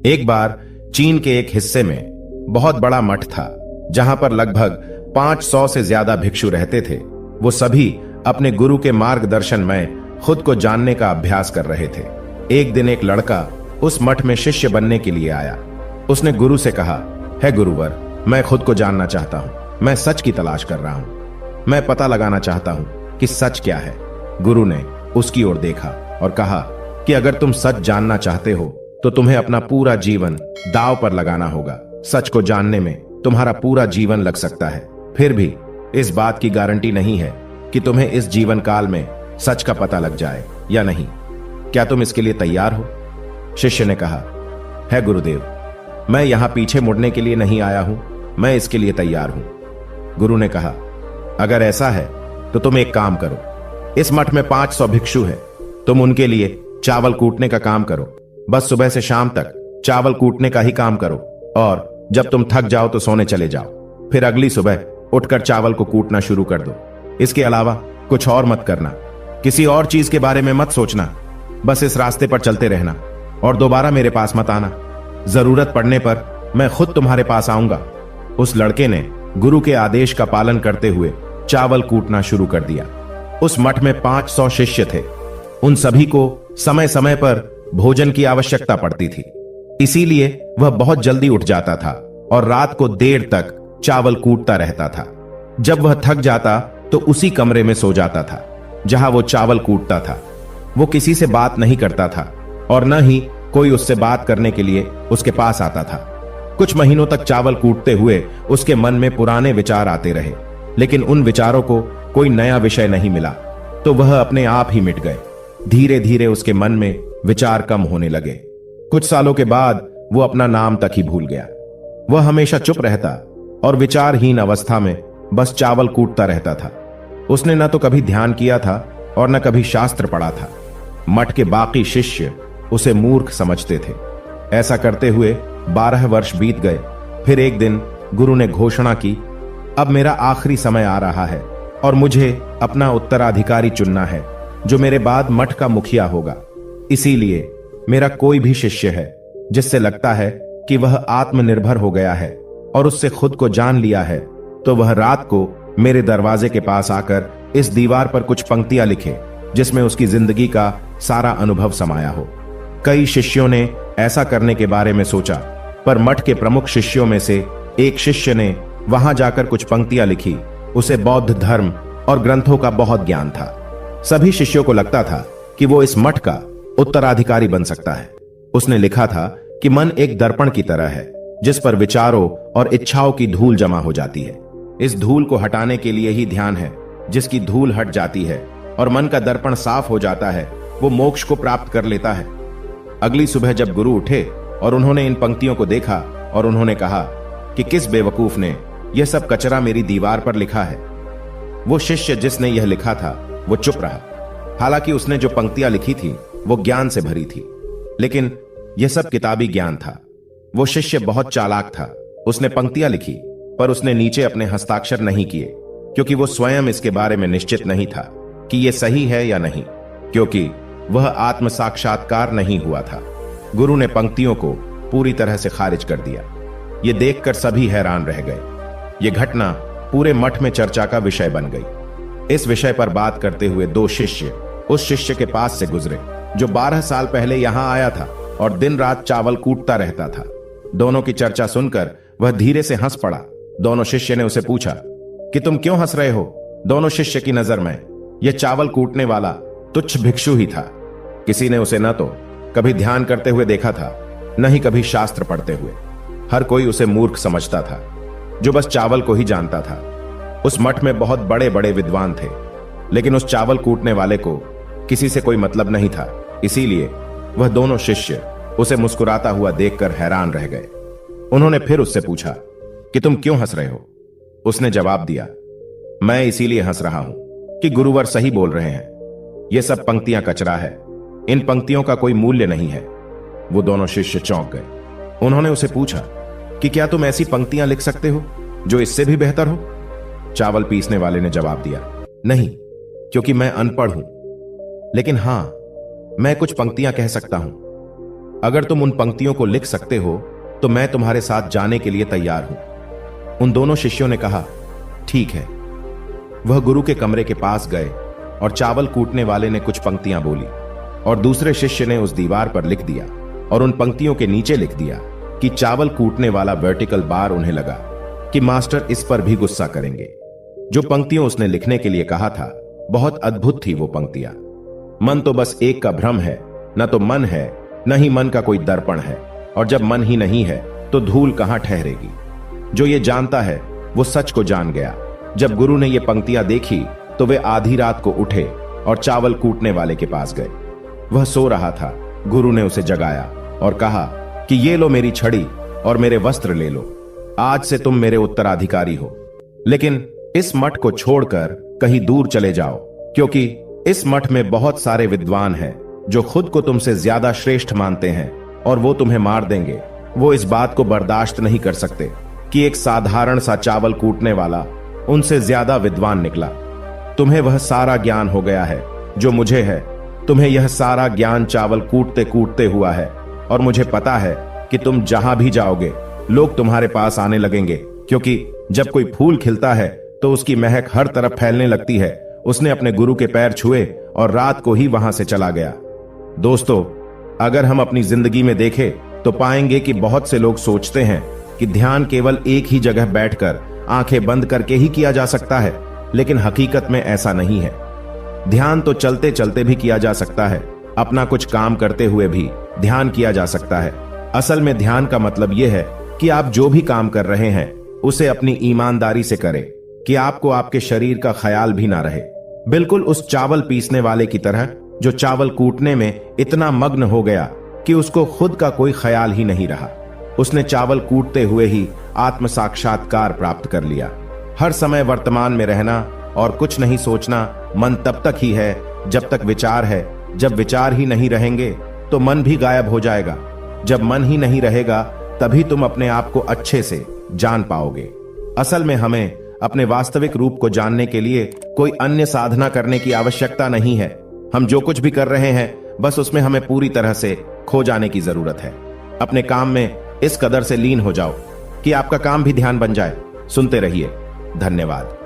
एक बार चीन के एक हिस्से में बहुत बड़ा मठ था, जहां पर लगभग 500 से ज्यादा भिक्षु रहते थे। वो सभी अपने गुरु के मार्गदर्शन में खुद को जानने का अभ्यास कर रहे थे। एक दिन एक लड़का उस मठ में शिष्य बनने के लिए आया। उसने गुरु से कहा, है गुरुवर, मैं खुद को जानना चाहता हूं। मैं सच की तलाश कर रहा हूं। मैं पता लगाना चाहता हूं कि सच क्या है। गुरु ने उसकी ओर देखा और कहा कि अगर तुम सच जानना चाहते हो तो तुम्हें अपना पूरा जीवन दांव पर लगाना होगा। सच को जानने में तुम्हारा पूरा जीवन लग सकता है, फिर भी इस बात की गारंटी नहीं है कि तुम्हें इस जीवन काल में सच का पता लग जाए या नहीं। क्या तुम इसके लिए तैयार हो? शिष्य ने कहा, है गुरुदेव, मैं यहां पीछे मुड़ने के लिए नहीं आया हूं, मैं इसके लिए तैयार हूं। गुरु ने कहा, अगर ऐसा है तो तुम एक काम करो। इस मठ में 500 भिक्षु हैं, तुम उनके लिए चावल कूटने का काम करो। बस सुबह से शाम तक चावल कूटने का ही काम करो, और जब तुम थक जाओ तो सोने चले जाओ। फिर अगली सुबह उठकर चावल को कूटना शुरू कर दो। इसके अलावा कुछ और मत करना, किसी और चीज के बारे में मत सोचना। बस इस रास्ते पर चलते रहना और दोबारा मेरे पास मत आना। जरूरत पड़ने पर मैं खुद तुम्हारे पास आऊंगा। उस लड़के ने गुरु के आदेश का पालन करते हुए चावल कूटना शुरू कर दिया। उस मठ में 500 शिष्य थे। उन सभी को समय समय पर भोजन की आवश्यकता पड़ती थी, इसीलिए वह बहुत जल्दी उठ जाता था और रात को देर तक चावल कूटता रहता था। जब वह थक जाता तो उसी कमरे में सो जाता था जहां वो चावल कूटता था। वो किसी से बात नहीं करता था और न ही कोई उससे बात करने के लिए उसके पास आता था। कुछ महीनों तक चावल कूटते हुए उसके मन में पुराने विचार आते रहे, लेकिन उन विचारों को कोई नया विषय नहीं मिला, तो वह अपने आप ही मिट गए। धीरे धीरे उसके मन में विचार कम होने लगे। कुछ सालों के बाद वो अपना नाम तक ही भूल गया। वह हमेशा चुप रहता और विचारहीन अवस्था में बस चावल कूटता रहता था। उसने न तो कभी ध्यान किया था और न कभी शास्त्र पढ़ा था। मठ के बाकी शिष्य उसे मूर्ख समझते थे। ऐसा करते हुए 12 वर्ष बीत गए। फिर एक दिन गुरु ने घोषणा की, अब मेरा आखिरी समय आ रहा है और मुझे अपना उत्तराधिकारी चुनना है जो मेरे बाद मठ का मुखिया होगा। इसीलिए मेरा कोई भी शिष्य है जिससे लगता है कि वह आत्मनिर्भर हो गया है और उससे खुद को जान लिया है, तो वह रात को मेरे दरवाजे के पास आकर इस दीवार पर कुछ पंक्तियां लिखे जिसमें उसकी जिंदगी का सारा अनुभव समाया हो। कई शिष्यों ने ऐसा करने के बारे में सोचा, पर मठ के प्रमुख शिष्यों में से एक शिष्य ने वहां जाकर कुछ पंक्तियां लिखी। उसे बौद्ध धर्म और ग्रंथों का बहुत ज्ञान था। सभी शिष्यों को लगता था कि वो इस मठ का उत्तराधिकारी बन सकता है। उसने लिखा था कि मन एक दर्पण की तरह है जिस पर विचारों और इच्छाओं की धूल जमा हो जाती है। इस धूल को हटाने के लिए ही ध्यान है। जिसकी धूल हट जाती है और मन का दर्पण साफ हो जाता है, वो मोक्ष को प्राप्त कर लेता है। अगली सुबह जब गुरु उठे और उन्होंने इन पंक्तियों को देखा और उन्होंने कहा कि किस बेवकूफ ने यह सब कचरा मेरी दीवार पर लिखा है। वो शिष्य जिसने यह लिखा था वो चुप रहा। हालांकि उसने जो पंक्तियां लिखी थी वो ज्ञान से भरी थी, लेकिन यह सब किताबी ज्ञान था। वो शिष्य बहुत चालाक था। उसने पंक्तियां लिखी, पर उसने नीचे अपने हस्ताक्षर नहीं किए, क्योंकि वो स्वयं इसके बारे में निश्चित नहीं था कि यह सही है या नहीं, क्योंकि वह आत्म साक्षात्कार नहीं हुआ था। गुरु ने पंक्तियों को पूरी तरह से खारिज कर दिया। यह देखकर सभी हैरान रह गए। यह घटना पूरे मठ में चर्चा का विषय बन गई। इस विषय पर बात करते हुए 2 शिष्य उस शिष्य के पास से गुजरे जो 12 साल पहले यहां आया था और दिन रात चावल कूटता रहता था। दोनों की चर्चा सुनकर वह धीरे से हंस पड़ा। दोनों शिष्य ने उसे पूछा कि तुम क्यों हंस रहे हो? दोनों शिष्य की नजर में यह चावल कूटने वाला तुच्छ भिक्षु ही था। किसी ने उसे न तो कभी ध्यान करते हुए देखा था, न ही कभी शास्त्र पढ़ते हुए। हर कोई उसे मूर्ख समझता था जो बस चावल को ही जानता था। उस मठ में बहुत बड़े बड़े विद्वान थे, लेकिन उस चावल कूटने वाले को किसी से कोई मतलब नहीं था। इसीलिए वह दोनों शिष्य उसे मुस्कुराता हुआ देखकर हैरान रह गए। उन्होंने फिर उससे पूछा कि तुम क्यों हंस रहे हो? उसने जवाब दिया, मैं इसीलिए हंस रहा हूं कि गुरुवर सही बोल रहे हैं। ये सब पंक्तियां कचरा है, इन पंक्तियों का कोई मूल्य नहीं है। वो दोनों शिष्य चौंक गए। उन्होंने उसे पूछा कि क्या तुम ऐसी पंक्तियां लिख सकते हो जो इससे भी बेहतर हो? चावल पीसने वाले ने जवाब दिया, नहीं, क्योंकि मैं अनपढ़ हूं, लेकिन हां, मैं कुछ पंक्तियां कह सकता हूं। अगर तुम उन पंक्तियों को लिख सकते हो तो मैं तुम्हारे साथ जाने के लिए तैयार हूं। उन दोनों शिष्यों ने कहा, ठीक है। वह गुरु के कमरे के पास गए और चावल कूटने वाले ने कुछ पंक्तियां बोली और दूसरे शिष्य ने उस दीवार पर लिख दिया और उन पंक्तियों के नीचे लिख दिया कि चावल कूटने वाला वर्टिकल बार। उन्हें लगा कि मास्टर इस पर भी गुस्सा करेंगे। जो पंक्तियों उसने लिखने के लिए कहा था, बहुत अद्भुत थी वो पंक्तियां। मन तो बस एक का भ्रम है, न तो मन है न ही मन का कोई दर्पण है, और जब मन ही नहीं है तो धूल कहां ठहरेगी। जो ये जानता है वो सच को जान गया। जब गुरु ने ये पंक्तियां देखी तो वे आधी रात को उठे और चावल कूटने वाले के पास गए। वह सो रहा था। गुरु ने उसे जगाया और कहा कि ये लो मेरी छड़ी और मेरे वस्त्र ले लो, आज से तुम मेरे उत्तराधिकारी हो। लेकिन इस मठ को छोड़कर कहीं दूर चले जाओ, क्योंकि इस मठ में बहुत सारे विद्वान हैं जो खुद को तुमसे ज्यादा श्रेष्ठ मानते हैं और वो तुम्हें मार देंगे। वो इस बात को बर्दाश्त नहीं कर सकते कि एक साधारण सा चावल कूटने वाला उनसे ज्यादा विद्वान निकला। तुम्हें वह सारा ज्ञान हो गया है जो मुझे है। तुम्हें यह सारा ज्ञान चावल कूटते कूटते हुआ है, और मुझे पता है कि तुम जहां भी जाओगे लोग तुम्हारे पास आने लगेंगे, क्योंकि जब कोई फूल खिलता है तो उसकी महक हर तरफ फैलने लगती है। उसने अपने गुरु के पैर छुए और रात को ही वहां से चला गया। दोस्तों, अगर हम अपनी जिंदगी में देखें तो पाएंगे कि बहुत से लोग सोचते हैं कि ध्यान केवल एक ही जगह बैठकर आंखें बंद करके ही किया जा सकता है, लेकिन हकीकत में ऐसा नहीं है। ध्यान तो चलते चलते भी किया जा सकता है। अपना कुछ काम करते हुए भी ध्यान किया जा सकता है। असल में ध्यान का मतलब यह है कि आप जो भी काम कर रहे हैं उसे अपनी ईमानदारी से करें, कि आपको आपके शरीर का ख्याल भी ना रहे। बिल्कुल उस चावल पीसने वाले की तरह जो चावल कूटने में इतना मग्न हो गया कि उसको खुद का कोई ख्याल ही नहीं रहा। उसने चावल कूटते हुए ही आत्म साक्षात्कार प्राप्त कर लिया। हर समय वर्तमान में रहना और कुछ नहीं सोचना। मन तब तक ही है जब तक विचार है। जब विचार ही नहीं रहेंगे तो मन भी गायब हो जाएगा। जब मन ही नहीं रहेगा तभी तुम अपने आप को अच्छे से जान पाओगे। असल में हमें अपने वास्तविक रूप को जानने के लिए कोई अन्य साधना करने की आवश्यकता नहीं है। हम जो कुछ भी कर रहे हैं बस उसमें हमें पूरी तरह से खो जाने की जरूरत है। अपने काम में इस कदर से लीन हो जाओ कि आपका काम भी ध्यान बन जाए। सुनते रहिए। धन्यवाद।